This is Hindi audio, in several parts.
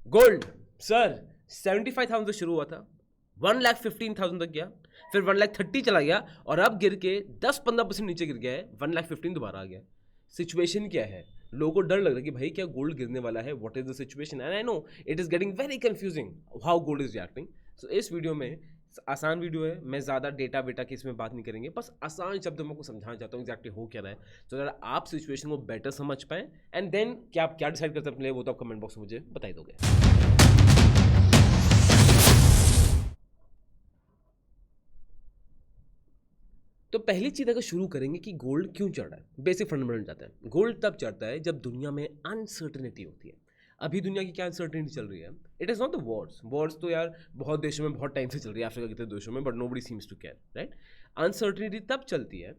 गोल्ड सर 75,000 से शुरू हुआ था, 1,15,000 तक गया, फिर 1,30,000 चला गया और अब गिर के 10-15% नीचे गिर गया है, 1,15,000 दोबारा आ गया। सिचुएशन क्या है? लोगों को डर लग रहा है कि भाई क्या गोल्ड गिरने वाला है, what is the situation, and I know it is getting very confusing how gold is reacting. So इस वीडियो में आसान वीडियो है, मैं ज़्यादा डेटा बेटा की इसमें बात नहीं करेंगे, बस आसान शब्दों में आपको समझाना चाहता हूँ एग्जैक्टली हो क्या रहा है, तो अगर आप सिचुएशन को बेटर समझ पाएं एंड देन क्या आप क्या डिसाइड करते हैं वो तो आप कमेंट बॉक्स में मुझे बता दोगे। तो पहली चीज़ अगर शुरू करेंगे कि गोल्ड क्यों चढ़ रहा है, बेसिक फंडामेंटल जाता है। गोल्ड तब चढ़ता है जब दुनिया में अनसर्टेनिटी होती है। अभी दुनिया की क्या अनसर्टेनिटी चल रही है? It is not the Wars तो यार बहुत देशों में बहुत टाइम से चल रही है, अफ्रीका के देशों में, but nobody seems to care, right. Uncertainty तब चलती है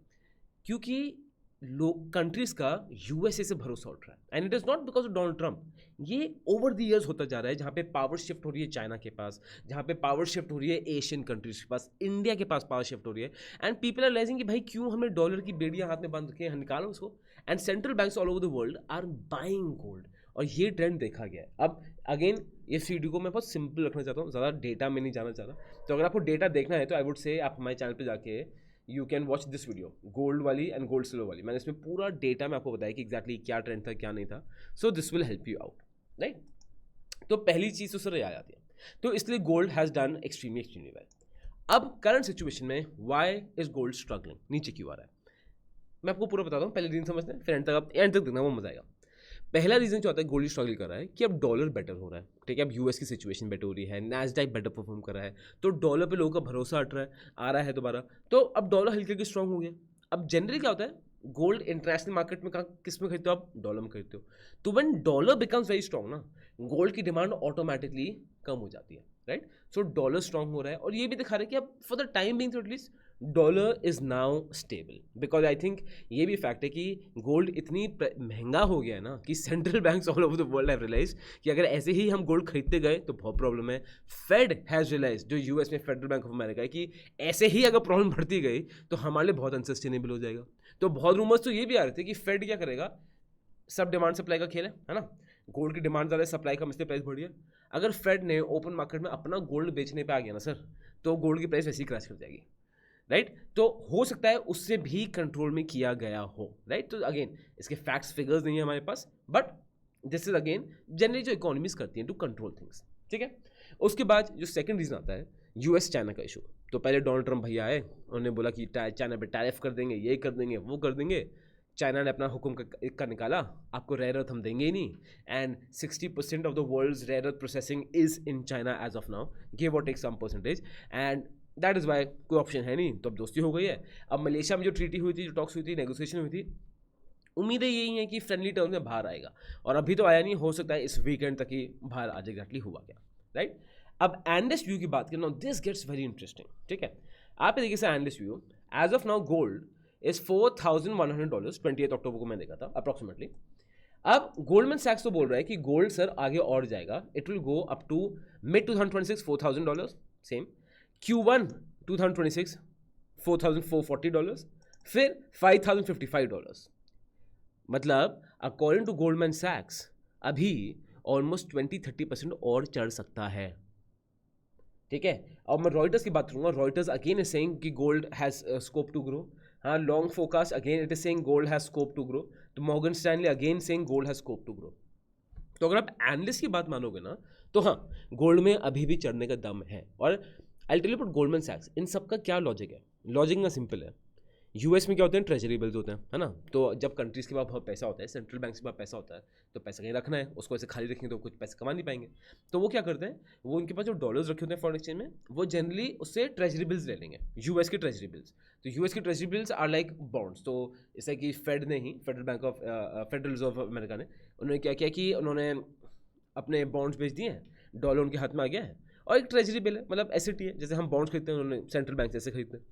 क्योंकि लोग कंट्रीज का यूएसए से भरोसा उठ रहा है, and it is not because of Donald Trump. ये ओवर द ईयर्स होता जा रहा है, जहाँ पे पावर शिफ्ट हो रही है चाइना के पास, जहाँ पे पावर शिफ्ट हो रही है एशियन कंट्रीज के पास, इंडिया के पास पावर शिफ्ट हो रही है, एंड पीपल आर रियलाइजिंग कि भाई क्यों हमने डॉलर की बेड़ियां हाथ में बांध रखी है, निकालो उसको। And central banks all over the world are buying gold, और ये ट्रेंड देखा गया है। अब अगेन इस वीडियो को मैं बहुत सिंपल रखना चाहता हूँ, ज़्यादा डेटा में नहीं जाना चाहता, तो अगर आपको डेटा देखना है तो आई वुड से आप हमारे चैनल पे जाके you can watch this video, gold वाली एंड गोल्ड सिल्वर वाली। मैंने इसमें पूरा डेटा में आपको बताया कि एग्जैक्टली क्या ट्रेंड था क्या नहीं था, so this will help you out, right. तो पहली चीज़ तो सर आ जाती है, तो इसलिए gold has done extremely well. अब करंट सिचुएशन में वाई इज गोल्ड स्ट्रगलिंग, नीचे क्यों आ रहा है, मैं आपको पूरा बताता हूँ, पहले रीजन समझते हैं, फिर एंड तक देखना, वो मजा आएगा। पहला रीजन जो आता है गोल्ड स्ट्रगल कर रहा है कि अब डॉलर बेटर हो रहा है, ठीक है, अब यूएस की सिचुएशन बेटर हो रही है, नैस्डैक बेटर परफॉर्म कर रहा है, तो डॉलर पे लोगों का भरोसा हट रहा है, आ रहा है दोबारा, तो अब डॉलर हल्के हल्के स्ट्रॉन्ग हो गया। अब जनरली क्या होता है, गोल्ड इंटरनेशनल मार्केट में कहाँ किस में खरीदते हो आप? डॉलर में खरीदते हो, तो when dollar becomes very strong ना, गोल्ड की डिमांड ऑटोमेटिकली कम हो जाती है, राइट। सो डॉलर स्ट्रॉन्ग हो रहा है, और ये भी दिखा रहा है कि अब फॉर द टाइम बिंग तो at least dollar is now stable, because I think ये भी फैक्ट है कि गोल्ड इतनी महंगा हो गया है ना कि central banks all over the world have realise कि अगर ऐसे ही हम गोल्ड खरीदते गए तो बहुत प्रॉब्लम है। फेड हैज़ रियलाइज, जो यूएस में फेडरल बैंक ऑफ अमेरिका है, कि ऐसे ही अगर प्रॉब्लम बढ़ती गई तो हमारे लिए बहुत अनसस्टेनेबल हो जाएगा। तो बहुत रूमर्स तो ये भी आ रहे थे कि फेड क्या करेगा, सब डिमांड सप्लाई का खेल है ना, गोल्ड की डिमांड ज़्यादा है, सप्लाई कम, इसलिए प्राइस बढ़ी है। अगर फेड ने ओपन मार्केट में अपना गोल्ड बेचने पे आ गया ना सर, तो गोल्ड की प्राइस वैसे ही क्रैश कर जाएगी, राइट। तो हो सकता है उससे भी कंट्रोल में किया गया हो, राइट। तो अगेन इसके फैक्ट्स फिगर्स नहीं है हमारे पास, but this is again generally जो इकोनॉमीज करती हैं टू कंट्रोल थिंग्स, ठीक है। उसके बाद जो सेकंड रीजन आता है यूएस चाइना का इशू। तो पहले डोनाल्ड ट्रंप भैया आए, उन्होंने बोला कि चाइना पे टैरिफ कर देंगे, ये कर देंगे, वो कर देंगे। चाइना ने अपना हुक्म का निकाला, आपको रेयर अर्थ हम देंगे ही नहीं, and 60% of the world's rare earth processing is in China as of now, give or take some percentage, and that is why कोई ऑप्शन है नहीं, तो अब दोस्ती हो गई है। अब मलेशिया में जो ट्रीटी हुई थी, जो टॉक्स हुई थी, नेगोशिएशन हुई थी, उम्मीदें यही हैं कि फ्रेंडली टर्म्स में बाहर आएगा, और अभी तो आया नहीं, हो सकता है इस वीकेंड तक ही बाहर आ जाए, एग्जैक्टली हुआ क्या, राइट। अब एनालिस्ट व्यू की बात करें, दिस गेट्स वेरी इंटरेस्टिंग, ठीक है। आप ये देखिए से analyst view, as of now gold is $4,100, 28 अक्टूबर को मैं देखा था अप्रॉक्सीमेटली। अब गोल्डमैन सैक्स तो बोल रहा है कि गोल्ड सर आगे और जाएगा, it will go up to mid 2026 $4,000, same Q1 2026 $4,440, फिर $5,055। मतलब अकॉर्डिंग टू गोल्डमैन सैक्स अभी ऑलमोस्ट 20-30% और चढ़ सकता है, ठीक है। अब मैं रॉयटर्स की बात करूंगा, रॉयटर्स अगेन इज सेइंग कि gold has scope to grow. हाँ, long forecast again it is saying gold has scope to grow. तो Morgan Stanley again saying gold has scope to grow. तो अगर आप एनालिस्ट की बात मानोगे ना, तो हाँ, गोल्ड में अभी भी चढ़ने का दम है। और I tell you about Goldman सैक्स, इन सब का क्या लॉजिक है? लॉजिक ना सिंपल है। यूएस में क्या होते हैं? ट्रेजरी बिल्स होते हैं, है ना। तो जब कंट्रीज़ के पास बहुत पैसा होता है, सेंट्रल बैंक के पास पैसा होता है, तो पैसा कहीं रखना है, उसको ऐसे खाली रखेंगे तो कुछ पैसे कमा नहीं पाएंगे। तो वो क्या करते हैं, वो उनके पास जो डॉलर्स रखे होते हैं फॉरेन एक्सचेंज में, वो जनरली उससे ट्रेजरी बिल्स ले लेंगे, यूएस की ट्रेजरी बिल्स। तो यूएस की treasury bills are like bonds. तो जैसे कि फेड ने ही, फेडरल रिजर्व ऑफ अमेरिका ने, उन्होंने क्या किया कि उन्होंने अपने बॉन्ड्स बेच दिए हैं, डॉलर उनके हाथ में आ गया है, और एक ट्रेजरी बिल है, मतलब एसेट ही है, जैसे हम बॉन्ड्स खरीदते हैं, उन्होंने सेंट्रल बैंक से ऐसे खरीदते हैं।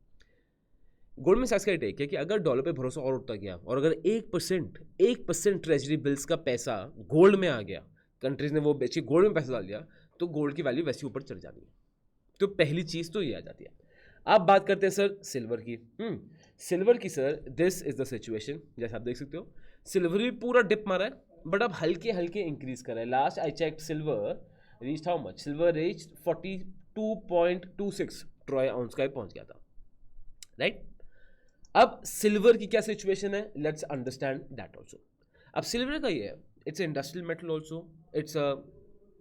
गोल्डमैन सैक्स का टेक है कि अगर डॉलर पे भरोसा और उठता गया, और अगर 1% ट्रेजरी बिल्स का पैसा गोल्ड में आ गया, कंट्रीज ने वो बेची, गोल्ड में पैसा डाल दिया, तो गोल्ड की वैल्यू वैसे ऊपर चढ़ जाती है। तो पहली चीज़ तो ये आ जाती है। अब बात करते हैं सर सिल्वर की। सिल्वर की sir, this is the situation, जैसे आप देख सकते हो सिल्वर भी पूरा डिप मारा है, बट अब हल्के हल्के इंक्रीज कर रहा है। Last I check silver reached how much, silver reached 42.26 troy ounce का पहुंच गया था, राइट। अब सिल्वर की क्या सिचुएशन है, लेट्स अंडरस्टैंड दैट ऑल्सो। अब सिल्वर का ये है, it's industrial metal also, it's a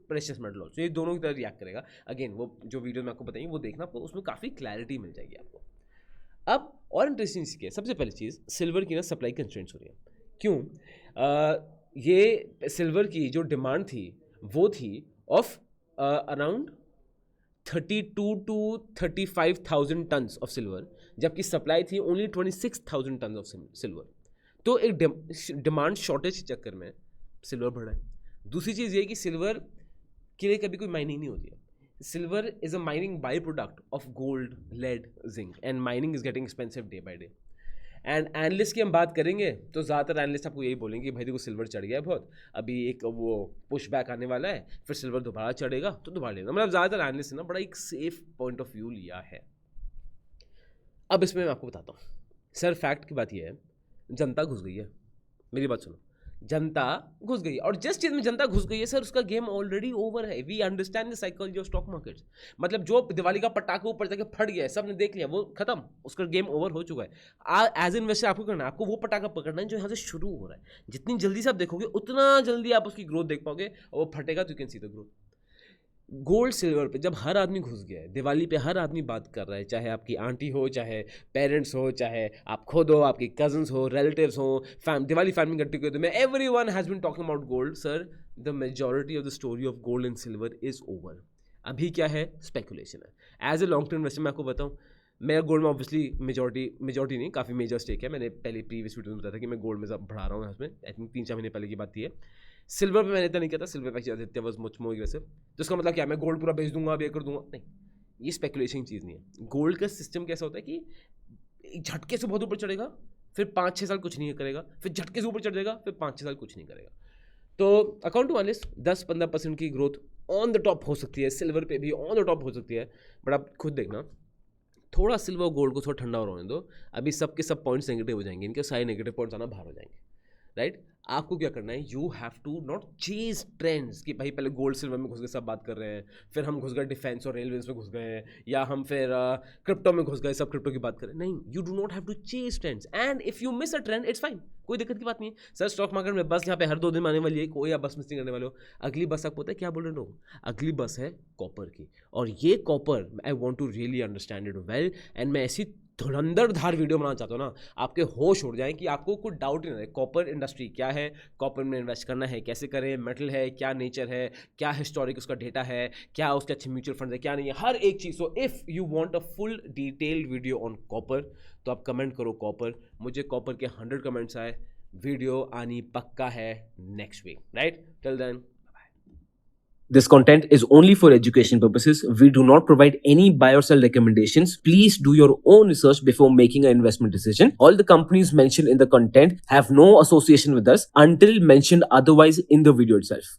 precious metal also, ये दोनों की तरह रिएक्ट करेगा। अगेन वो जो वीडियो में आपको बताएंगे वो देखना, आपको उसमें काफ़ी क्लैरिटी मिल जाएगी आपको। अब और इंटरेस्टिंग चीज़ क्या है, सबसे पहली चीज़ सिल्वर की ना सप्लाई कंस्ट्रेंट्स हो रही है। क्यों? ये सिल्वर की जो डिमांड थी वो थी of around 32 to 35,000 tons of silver, जबकि सप्लाई थी ओनली 26,000 टन ऑफ सिल्वर। तो एक डिमांड शॉर्टेज के चक्कर में सिल्वर बढ़ रहा है। दूसरी चीज़ ये कि सिल्वर के लिए कभी कोई माइनिंग नहीं होती है। Silver is a mining by product of gold, lead, zinc, and mining is getting expensive day by day. And analyst की हम बात करेंगे तो ज़्यादातर एनालिस्ट आपको यही बोलेंगे कि भाई देखो सिल्वर चढ़ गया है बहुत, अभी एक वो पुश बैक आने वाला है, फिर सिल्वर दोबारा चढ़ेगा तो दोबारा लेना। मतलब ज़्यादातर एनालिस्ट ने ना बड़ा एक सेफ पॉइंट ऑफ व्यू लिया है। अब इसमें मैं आपको बताता हूँ सर, फैक्ट की बात यह है, जनता घुस गई है। मेरी बात सुनो, जनता घुस गई है, और जिस चीज़ में जनता घुस गई है सर उसका गेम ऑलरेडी ओवर है। We understand the psychology of stock markets. मतलब जो दिवाली का पटाखा ऊपर जाके फट गया है, सबने देख लिया, वो खत्म, उसका गेम ओवर हो चुका है। एज इन्वेस्टर आपको करना है, आपको वो पटाखा पकड़ना है जो यहाँ से शुरू हो रहा है। जितनी जल्दी से आप देखोगे उतना जल्दी आप उसकी ग्रोथ देख पाओगे, और वो फटेगा तो you can see the growth. Gold silver पे जब हर आदमी घुस गया है, दिवाली पे हर आदमी बात कर रहा है, चाहे आपकी आंटी हो, चाहे पेरेंट्स हो, चाहे आप खुद हो, आपकी कजन्स हो, रिलेटिव्स हो, दिवाली फैमिली गट्टी के में everyone has been talking about gold. Sir the majority of the story of gold and silver is over. अभी क्या है, स्पेकुलेशन है। As a long term investor मैं आपको बताऊँ, मेरा गोल्ड में ऑब्वियसली मेजॉरिटी नहीं, काफ़ी मेजर स्टेक है। मैंने पहले प्रीवियस वीडियो में बताया था कि मैं गोल्ड में बढ़ा रहा हूँ इसमें, आई थिंक 3-4 महीने पहले की बात थी है। सिल्वर पे मैंने इतना नहीं किया था, सिल्वर पे Aditya was much more aggressive. तो इसका मतलब क्या, मैं गोल्ड पूरा बेच दूंगा, अब ये कर दूंगा, नहीं, ये स्पेकुलेशन चीज़ नहीं है। गोल्ड का सिस्टम कैसा होता है कि झटके से बहुत ऊपर चढ़ेगा, फिर 5-6 साल कुछ नहीं करेगा, फिर झटके से ऊपर चढ़ जाएगा, फिर 5-6 साल कुछ नहीं करेगा। तो अकाउंट टू एनालिस्ट 10-15% की ग्रोथ ऑन द टॉप हो सकती है, सिल्वर पे भी ऑन द टॉप हो सकती है। बट आप खुद देखना, थोड़ा सिल्वर गोल्ड को थोड़ा ठंडा होने दो, अभी सबके सब पॉइंट्स नेगेटिव हो जाएंगे, इनके सारे नेगेटिव पॉइंट्स आना बाहर हो जाएंगे, राइट। आपको क्या करना है, you have to not chase trends कि भाई पहले गोल्ड सिल्वर में घुस गए सब बात कर रहे हैं, फिर हम घुस गए डिफेंस और रेलवेज में घुस गए, या हम फिर क्रिप्टो में घुस गए, सब क्रिप्टो की बात करें। नहीं, you do not have to chase trends, and if you miss a trend it's fine, कोई दिक्कत की बात नहीं है। सर स्टॉक मार्केट में बस यहाँ पे हर 2 दिन में आने वाली है, कोई आप बस मिस नहीं करने वाले हो। अगली बस आपको पता है क्या बोल रहे हो, अगली बस है कॉपर की, और ये copper I want to really understand it well, and मैं ऐसी धुरंधरधार वीडियो बनाना चाहता हूँ ना, आपके होश उड़ जाएं कि आपको कोई डाउट ही ना रहे। कॉपर इंडस्ट्री क्या है, कॉपर में इन्वेस्ट करना है कैसे करें, मेटल है क्या, नेचर है क्या, हिस्टोरिक उसका डेटा है क्या, उसके अच्छे म्यूचुअल फंड है क्या नहीं है, हर एक चीज़। So if you want a full detailed video on copper तो आप कमेंट करो कॉपर, मुझे कॉपर के 100 कमेंट्स आए, वीडियो आनी पक्का है next week, right. Till then, this content is only for education purposes. We do not provide any buy or sell recommendations. Please do your own research before making an investment decision. All the companies mentioned in the content have no association with us until mentioned otherwise in the video itself.